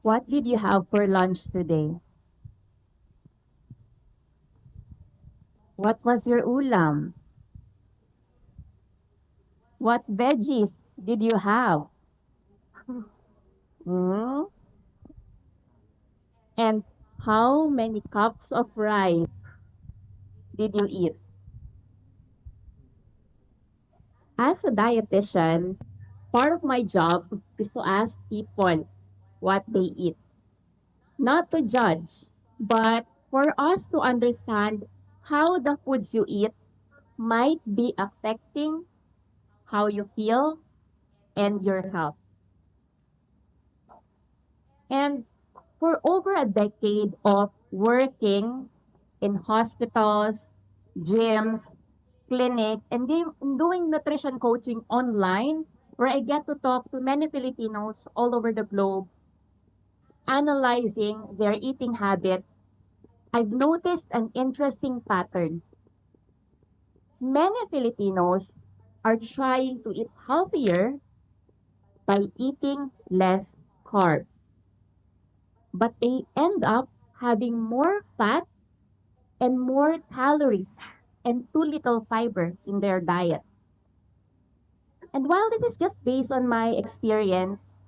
What did you have for lunch today? What was your ulam? What veggies did you have? Hmm? And how many cups of rice did you eat? As a dietitian, part of my job is to ask people what they eat. Not to judge, but for us to understand how the foods you eat might be affecting how you feel and your health. And for over a decade of working in hospitals, gyms, clinics, and doing nutrition coaching online, where I get to talk to many Filipinos all over the globe, analyzing their eating habits, I've noticed an interesting pattern. Many Filipinos are trying to eat healthier by eating less carbs, but they end up having more fat and more calories and too little fiber in their diet. And while this is just based on my experience,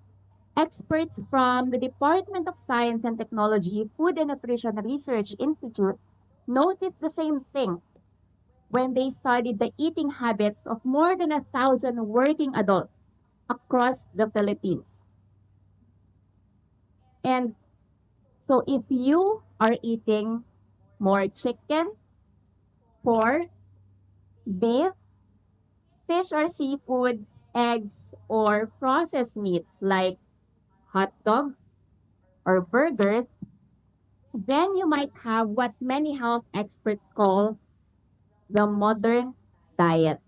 experts from the Department of Science and Technology Food and Nutrition Research Institute noticed the same thing when they studied the eating habits of more than 1,000 working adults across the Philippines. And so if you are eating more chicken, pork, beef, fish or seafoods, eggs, or processed meat like hot dog or burgers, then you might have what many health experts call the modern diet.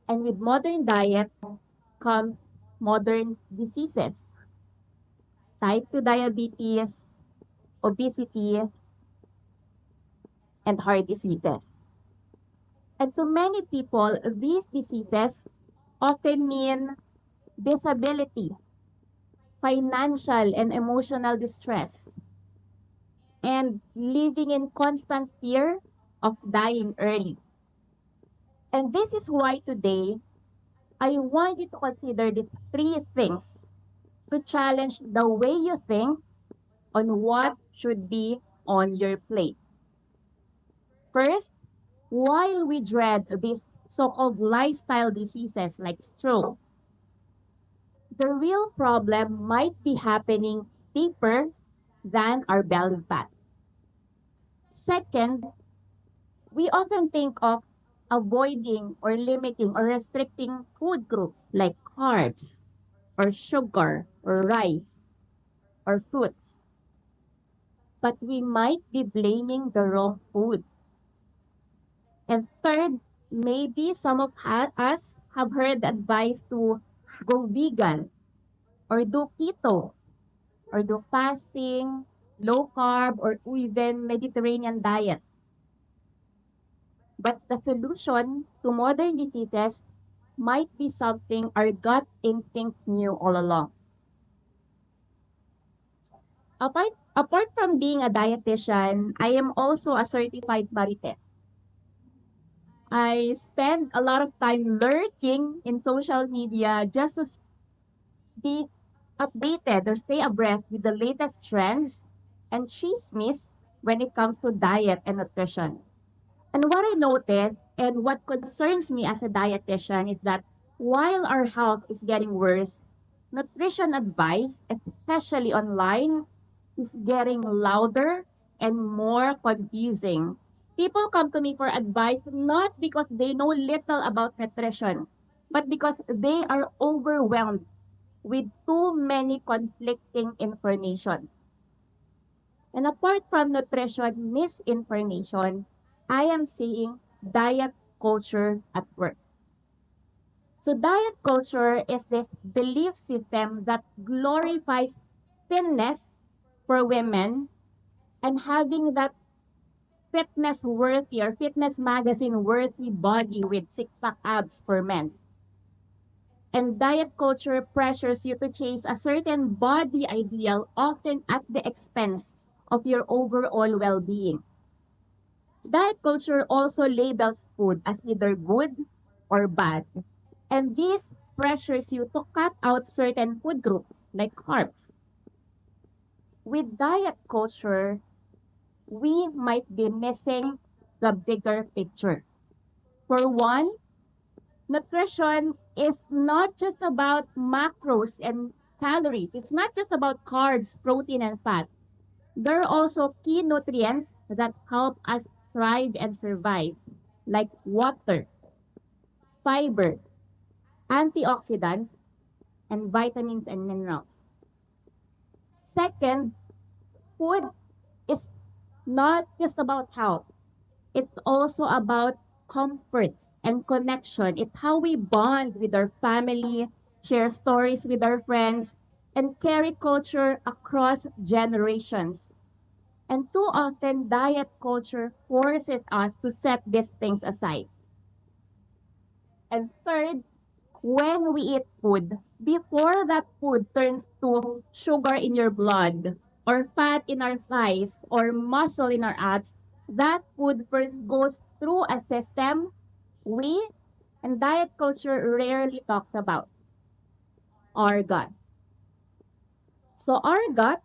And with modern diet comes modern diseases, type 2 diabetes, obesity, and heart diseases. And to many people, these diseases often mean disability, financial and emotional distress, and living in constant fear of dying early. And this is why today I want you to consider the three things to challenge the way you think on what should be on your plate. First, while we dread these so-called lifestyle diseases like stroke, the real problem might be happening deeper than our belly fat. Second, we often think of avoiding or limiting or restricting food groups like carbs or sugar or rice or fruits. But we might be blaming the wrong food. And third, maybe some of us have heard the advice to go vegan or do keto or do fasting, low carb, or even Mediterranean diet. But the solution to modern diseases might be something our gut instinct knew all along. Apart from being a dietitian, I am also a certified marites. I spend a lot of time lurking in social media just to be updated or stay abreast with the latest trends and chismes when it comes to diet and nutrition. And what I noted and what concerns me as a dietitian is that while our health is getting worse, nutrition advice, especially online, is getting louder and more confusing. People come to me for advice not because they know little about nutrition, but because they are overwhelmed with too many conflicting information. And apart from nutrition misinformation, I am seeing diet culture at work. So diet culture is this belief system that glorifies thinness for women and having that fitness worthy or fitness magazine worthy body with six pack abs for men. And diet culture pressures you to chase a certain body ideal, often at the expense of your overall well-being. Diet culture also labels food as either good or bad. And this pressures you to cut out certain food groups like carbs. With diet culture, we might be missing the bigger picture. For one, nutrition is not just about macros and calories. It's not just about carbs, protein, and fat. There are also key nutrients that help us thrive and survive, like water, fiber, antioxidants, and vitamins and minerals. Second, food is not just about health. It's also about comfort and connection. It's how we bond with our family, share stories with our friends, and carry culture across generations. And too often, diet culture forces us to set these things aside. And third, when we eat food, before that food turns to sugar in your blood, or fat in our thighs, or muscle in our abs, that food first goes through a system we and diet culture rarely talks about, our gut. So our gut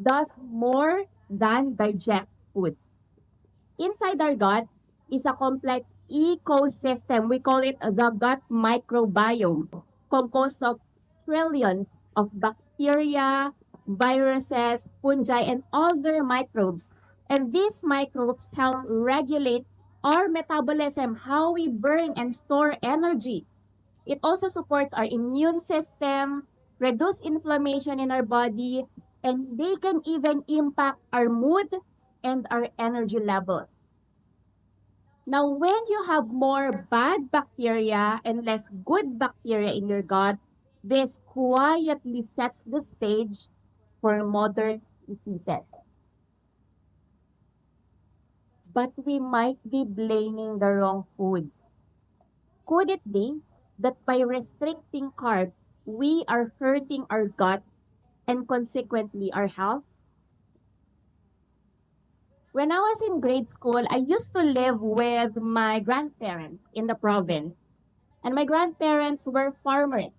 does more than digest food. Inside our gut is a complex ecosystem. We call it the gut microbiome, composed of trillions of bacteria, viruses, fungi, and other microbes. And these microbes help regulate our metabolism, how we burn and store energy. It also supports our immune system, reduce inflammation in our body, and they can even impact our mood and our energy level. Now, when you have more bad bacteria and less good bacteria in your gut, this quietly sets the stage for modern diseases. But we might be blaming the wrong food. Could it be that by restricting carbs, we are hurting our gut and consequently our health? When I was in grade school, I used to live with my grandparents in the province. And my grandparents were farmers.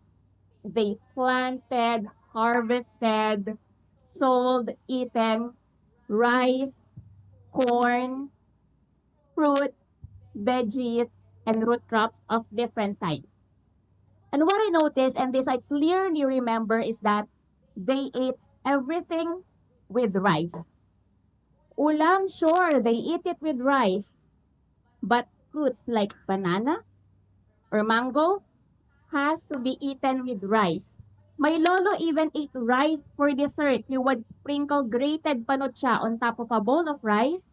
They planted, harvested, sold, eaten rice, corn, fruit, veggies, and root crops of different types. And what I noticed, and this I clearly remember, is that they ate everything with rice. Ulam, sure, they eat it with rice. But fruit like banana or mango has to be eaten with rice. My lolo even ate rice for dessert. He would sprinkle grated panotcha on top of a bowl of rice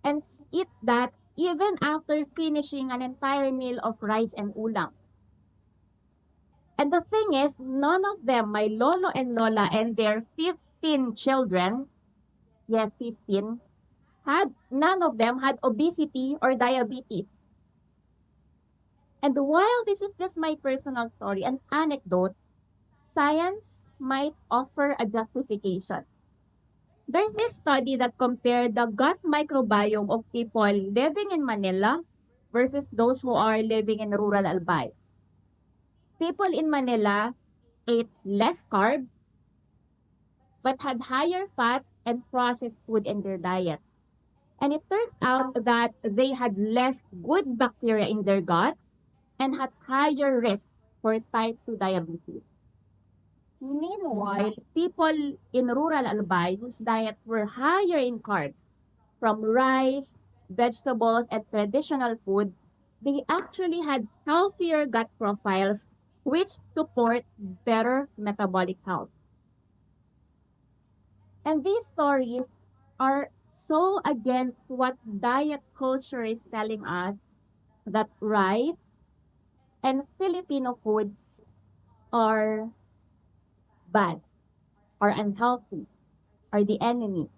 and eat that even after finishing an entire meal of rice and ulam. And the thing is, none of them, my lolo and lola and their 15 children, yes, 15, none of them had obesity or diabetes. And while this is just my personal story, an anecdote, science might offer a justification. There's this study that compared the gut microbiome of people living in Manila versus those who are living in rural Albay. People in Manila ate less carbs but had higher fat and processed food in their diet. And it turned out that they had less good bacteria in their gut and had higher risk for type 2 diabetes. Meanwhile, people in rural Albay whose diets were higher in carbs from rice, vegetables, and traditional food, they actually had healthier gut profiles which support better metabolic health. And these stories are so against what diet culture is telling us, that rice and Filipino foods are bad or unhealthy, are the enemy.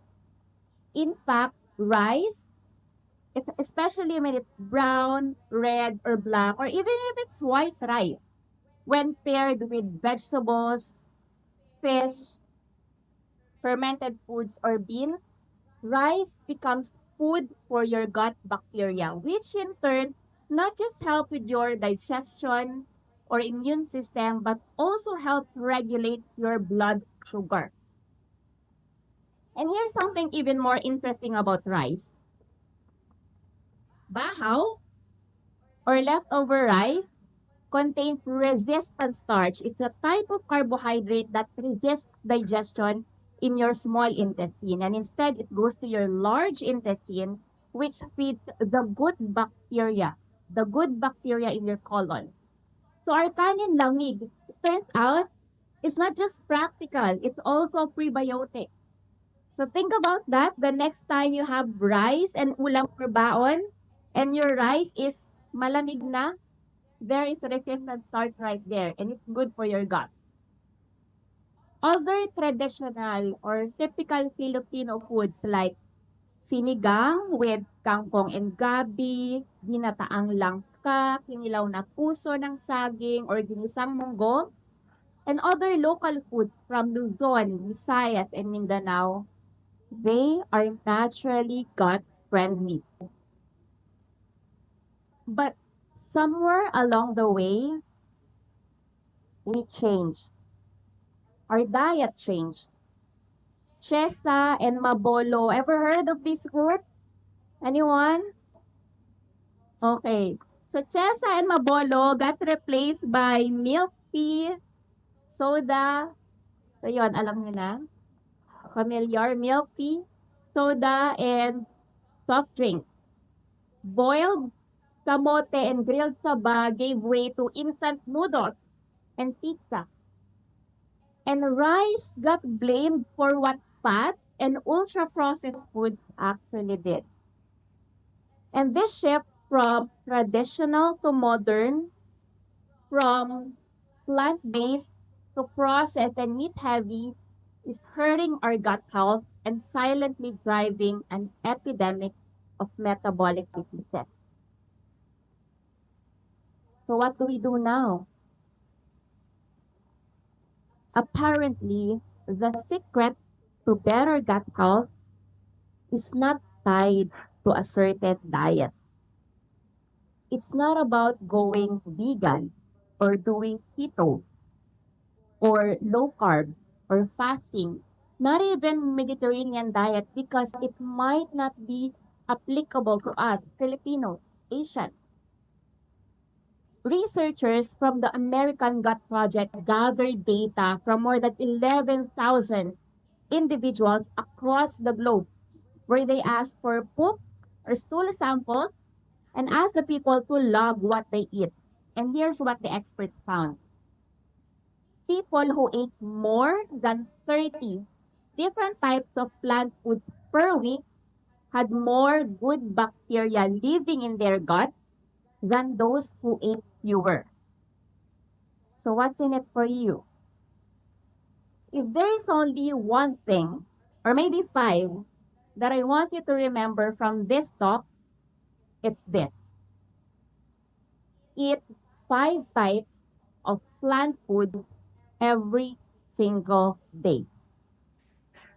In fact, rice, especially when it's brown, red, or black, or even if it's white rice, When paired with vegetables, fish, fermented foods, or beans, rice becomes food for your gut bacteria, which in turn not just help with your digestion or immune system, but also help regulate your blood sugar. And here's something even more interesting about rice. Bahaw or leftover rice contains resistant starch. It's a type of carbohydrate that resists digestion in your small intestine. And instead, it goes to your large intestine, which feeds the good bacteria in your colon. So our kanin lamig, it turns out, is not just practical, it's also prebiotic. So think about that the next time you have rice and ulam or baon, and your rice is malamig na, there is resistant starch right there, and it's good for your gut. Other traditional or typical Filipino foods like sinigang with kangkong and gabi, ginataang langka, kinilaw na puso ng saging or ginisang munggo, and other local foods from Luzon, Visayas, and Mindanao, they are naturally gut-friendly. But somewhere along the way, we changed. Our diet changed. Chesa and mabolo. Ever heard of this food? Anyone? Okay. So chesa and mabolo got replaced by milk tea, soda. So yun, alam niyo na. Familiar milk tea, soda, and soft drink. Boiled kamote and grilled saba gave way to instant noodles and pizza. And rice got blamed for what fat and ultra-processed foods actually did. And this shift from traditional to modern, from plant-based to processed and meat-heavy, is hurting our gut health and silently driving an epidemic of metabolic diseases. So what do we do now? Apparently, the secret to better gut health is not tied to a certain diet. It's not about going vegan or doing keto or low carb or fasting, not even Mediterranean diet because it might not be applicable to us, Filipinos, Asians. Researchers from the American Gut Project gathered data from more than 11,000 individuals across the globe where they asked for poop or stool samples and asked the people to love what they eat. And here's what the experts found. People who ate more than 30 different types of plant foods per week had more good bacteria living in their gut than those who ate fewer. So what's in it for you? If there is only one thing, or maybe five, that I want you to remember from this talk, it's this. Eat 5 types of plant food every single day.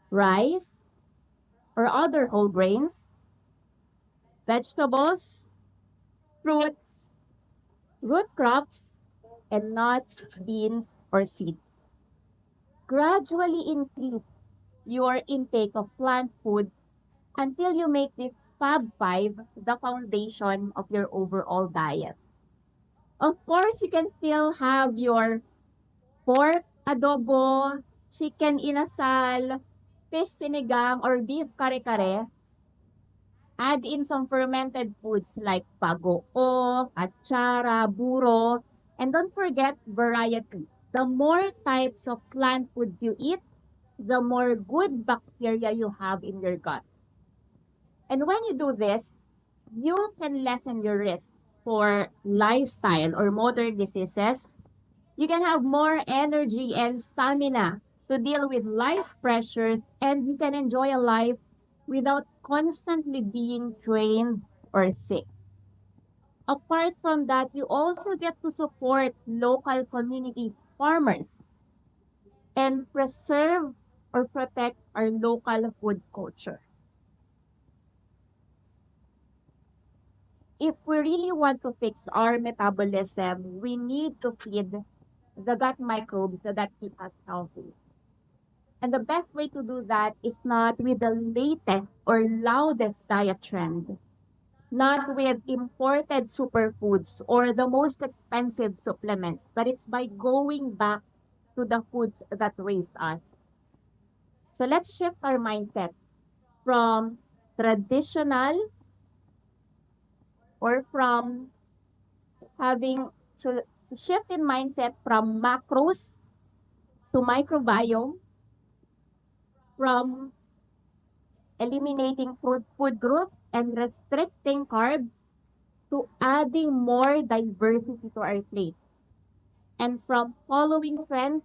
Rice or other whole grains, vegetables, fruits, root crops, and nuts, beans, or seeds. Gradually increase your intake of plant food until you make this Fab 5 the foundation of your overall diet. Of course, you can still have your pork adobo, chicken inasal, fish sinigang, or beef kare-kare. Add in some fermented foods like bagoong, atsara, buro, and don't forget variety. The more types of plant foods you eat, the more good bacteria you have in your gut. And when you do this, you can lessen your risk for lifestyle or modern diseases. You can have more energy and stamina to deal with life's pressures, and you can enjoy a life without constantly being drained or sick. Apart from that, you also get to support local communities, farmers, and preserve or protect our local food culture. If we really want to fix our metabolism, we need to feed the gut microbes that keep us healthy. And the best way to do that is not with the latest or loudest diet trend, not with imported superfoods or the most expensive supplements, but it's by going back to the foods that raised us. So let's shift our mindset from traditional or from having so shift in mindset from macros to microbiome, from eliminating food groups and restricting carbs to adding more diversity to our plate, and from following trends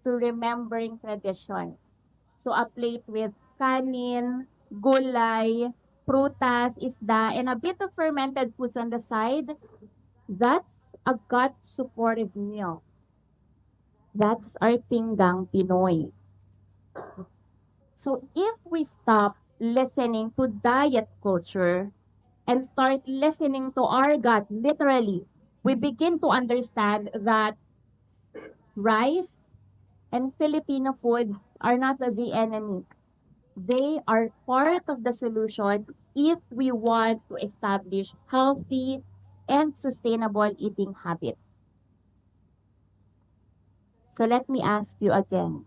to remembering tradition. So a plate with kanin, gulay, prutas, isda, and a bit of fermented foods on the side, that's a gut supportive meal. That's our pinggang Pinoy. So if we stop listening to diet culture and start listening to our gut literally, we begin to understand that rice and Filipino food are not the enemy. They are part of the solution if we want to establish healthy and sustainable eating habits. So let me ask you again,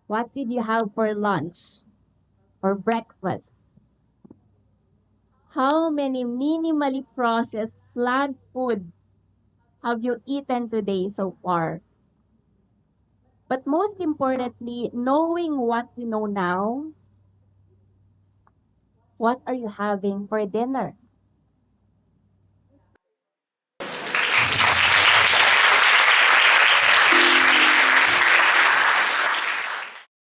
what did you have for lunch or breakfast? How many minimally processed plant food have you eaten today so far? But most importantly, knowing what you know now, what are you having for dinner?